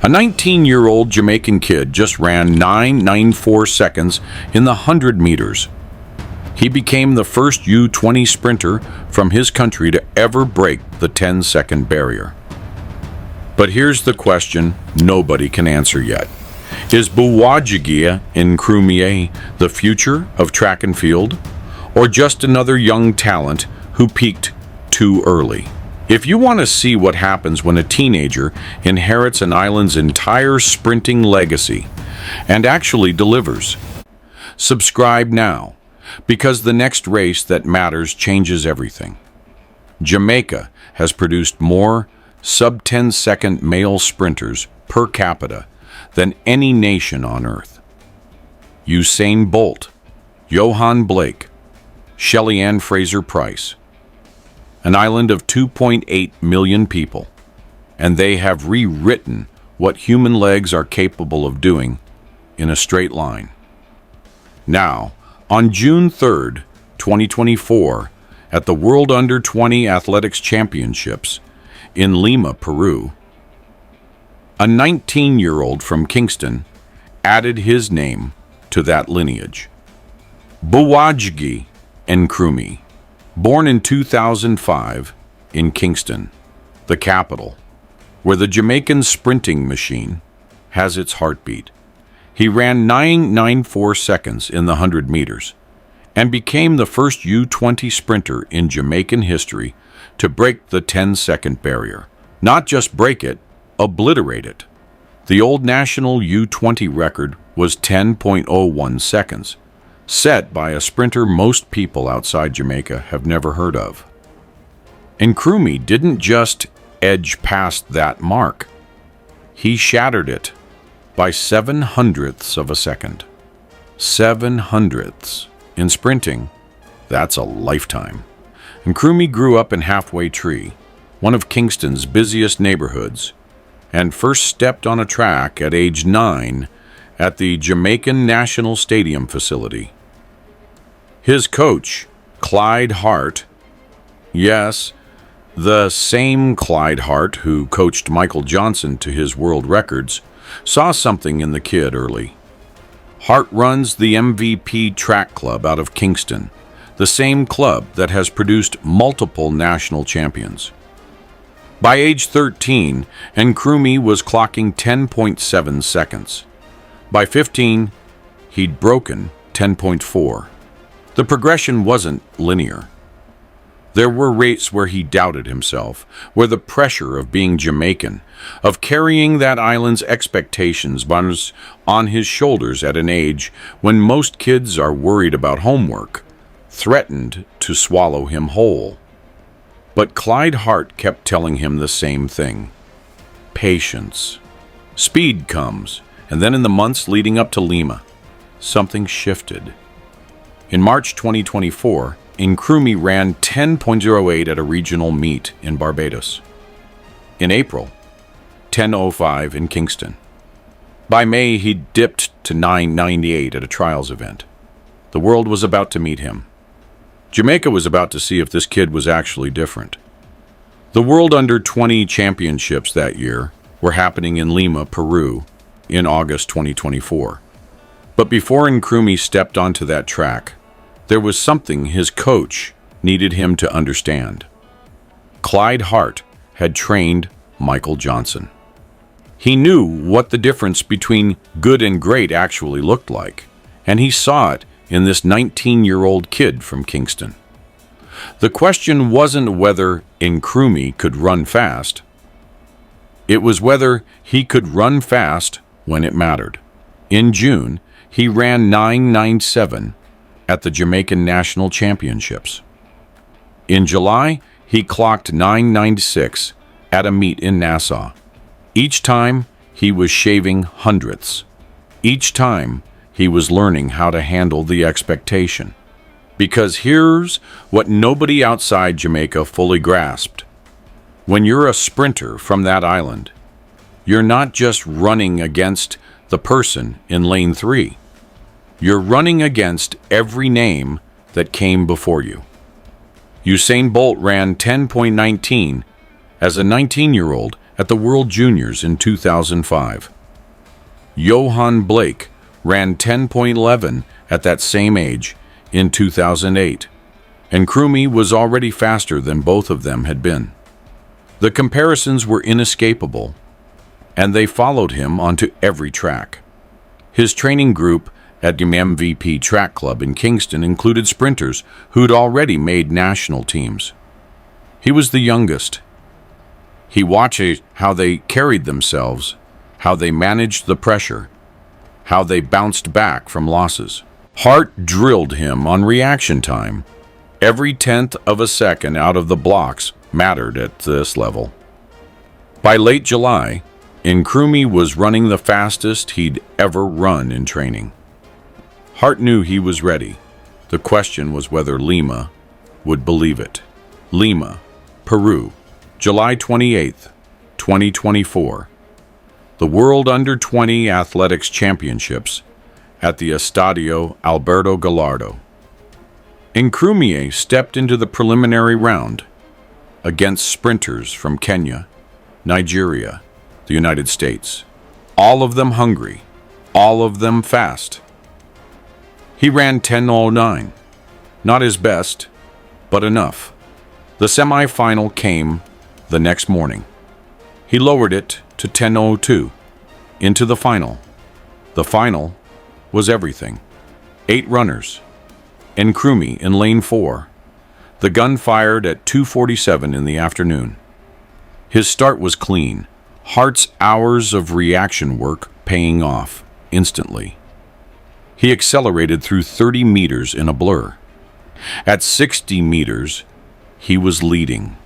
A 19-year-old Jamaican kid just ran 9.94 seconds in the 100 meters. He became the first U-20 sprinter from his country to ever break the 10-second barrier. But here's the question nobody can answer yet. Is Bouwahjgie Nkrumie the future of track and field, or just another young talent who peaked too early? If you want to see what happens when a teenager inherits an island's entire sprinting legacy and actually delivers, subscribe now, because the next race that matters changes everything. Jamaica has produced more sub-10-second male sprinters per capita than any nation on Earth. Usain Bolt, Johan Blake, Shelly Ann Fraser-Price, an island of 2.8 million people, and they have rewritten what human legs are capable of doing in a straight line. Now, on June 3rd, 2024, at the World Under-20 Athletics Championships in Lima, Peru, a 19-year-old from Kingston added his name to that lineage. Bouwahjgie Nkrumie, born in 2005 in Kingston, the capital, where the Jamaican sprinting machine has its heartbeat. He ran 9.94 seconds in the 100 meters and became the first U-20 sprinter in Jamaican history to break the 10-second barrier. Not just break it, obliterate it. The old national U-20 record was 10.01 seconds, set by a sprinter most people outside Jamaica have never heard of. Nkrumie didn't just edge past that mark. He shattered it by 7/100ths of a second. 7/100ths. In sprinting, that's a lifetime. Nkrumie grew up in Halfway Tree, one of Kingston's busiest neighborhoods, and first stepped on a track at age 9 at the Jamaican National Stadium facility. His coach, Clyde Hart, yes, the same Clyde Hart who coached Michael Johnson to his world records, saw something in the kid early. Hart runs the MVP Track Club out of Kingston, the same club that has produced multiple national champions. By age 13, Nkrumie was clocking 10.7 seconds. By 15, he'd broken 10.4. The progression wasn't linear. There were races where he doubted himself, where the pressure of being Jamaican, of carrying that island's expectations was on his shoulders at an age when most kids are worried about homework, threatened to swallow him whole. But Clyde Hart kept telling him the same thing. Patience. Speed comes, and then in the months leading up to Lima, something shifted. In March 2024, Nkrumie ran 10.08 at a regional meet in Barbados. In April, 10.05 in Kingston. By May, he dipped to 9.98 at a trials event. The world was about to meet him. Jamaica was about to see if this kid was actually different. The World Under-20 Championships that year were happening in Lima, Peru, in August 2024. But before Nkrumie stepped onto that track, there was something his coach needed him to understand. Clyde Hart had trained Michael Johnson. He knew what the difference between good and great actually looked like, and he saw it in this 19-year-old kid from Kingston. The question wasn't whether Nkrumie could run fast. It was whether he could run fast when it mattered. In June, he ran 9.97 at the Jamaican National Championships. In July, he clocked 9.96 at a meet in Nassau. Each time, he was shaving hundredths. Each time, he was learning how to handle the expectation. Because here's what nobody outside Jamaica fully grasped. When you're a sprinter from that island, you're not just running against the person in lane 3. You're running against every name that came before you. Usain Bolt ran 10.19 as a 19-year-old at the World Juniors in 2005. Johan Blake ran 10.11 at that same age in 2008, and Nkrumie was already faster than both of them had been. The comparisons were inescapable, and they followed him onto every track. His training group at the MVP Track Club in Kingston included sprinters who'd already made national teams. He was the youngest. He watched how they carried themselves, how they managed the pressure, how they bounced back from losses. Hart drilled him on reaction time. Every tenth of a second out of the blocks mattered at this level. By late July, Nkrumie was running the fastest he'd ever run in training. Hart knew he was ready. The question was whether Lima would believe it. Lima, Peru, July 28, 2024. The World Under-20 Athletics Championships at the Estadio Alberto Gallardo. Nkrumie stepped into the preliminary round against sprinters from Kenya, Nigeria, the United States, all of them hungry, all of them fast. He ran 10:09, not his best, but enough. The semi-final came the next morning. He lowered it to 10:02 into the final. The final was everything. 8 runners. Nkrumie in lane 4. The gun fired at 2:47 in the afternoon. His start was clean. Hart's hours of reaction work paying off instantly. He accelerated through 30 meters in a blur. At 60 meters, he was leading.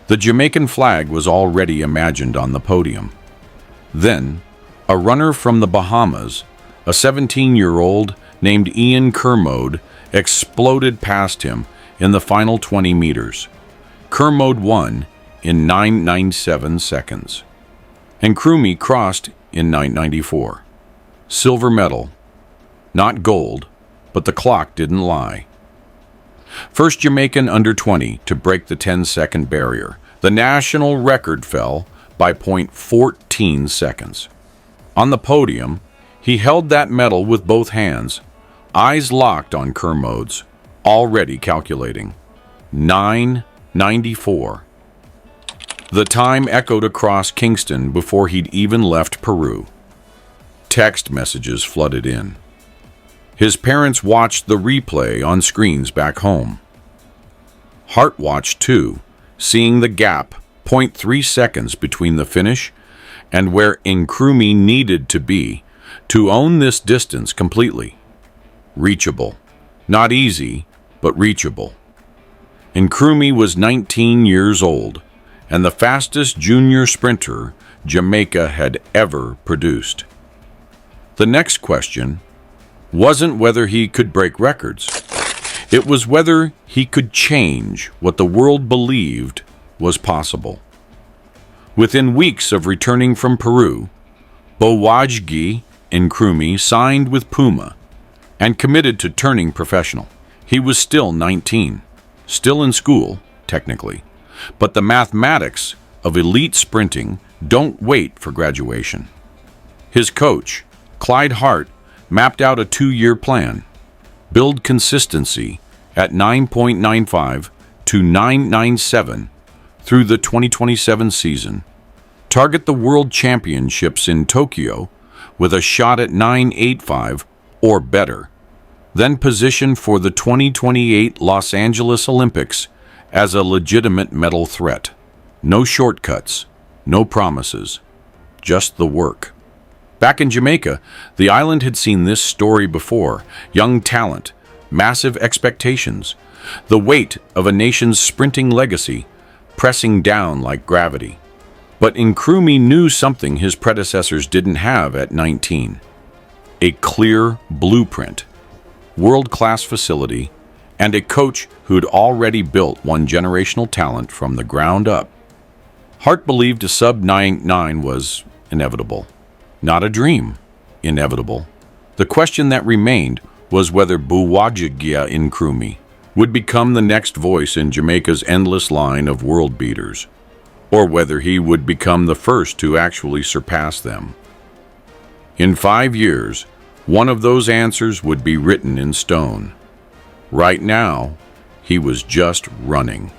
The Jamaican flag was already imagined on the podium. Then, a runner from the Bahamas, a 17-year-old named Ian Kermode, exploded past him in the final 20 meters. Kermode won in 9:97 seconds. Nkrumie crossed in 9:94. Silver medal. Not gold, but the clock didn't lie. First Jamaican under 20 to break the 10-second barrier. The national record fell by 0.14 seconds. On the podium, he held that medal with both hands, eyes locked on Kermode's, already calculating. 9:94. The time echoed across Kingston before he'd even left Peru. Text messages flooded in. His parents watched the replay on screens back home. Hart watched too, seeing the gap, 0.3 seconds between the finish and where Nkrumie needed to be to own this distance completely. Reachable. Not easy, but reachable. Nkrumie was 19 years old and the fastest junior sprinter Jamaica had ever produced. The next question wasn't whether he could break records. It was whether he could change what the world believed was possible. Within weeks of returning from Peru, Bouwahjgie Nkrumie signed with Puma and committed to turning professional. He was still 19, still in school, technically, but the mathematics of elite sprinting don't wait for graduation. His coach, Clyde Hart, mapped out a 2-year plan. Build consistency at 9.95 to 9.97 through the 2027 season. Target the World Championships in Tokyo with a shot at 9.85 or better. Then position for the 2028 Los Angeles Olympics as a legitimate medal threat. No shortcuts, no promises, just the work. Back in Jamaica, the island had seen this story before. Young talent, massive expectations, the weight of a nation's sprinting legacy pressing down like gravity. But Nkrumie knew something his predecessors didn't have at 19. A clear blueprint, world-class facility, and a coach who'd already built one generational talent from the ground up. Hart believed a sub-9.9 was inevitable. Not a dream, inevitable. The question that remained was whether Bouwahjgie Nkrumie would become the next voice in Jamaica's endless line of world beaters. or whether he would become the first to actually surpass them. In 5 years, one of those answers would be written in stone. Right now, he was just running.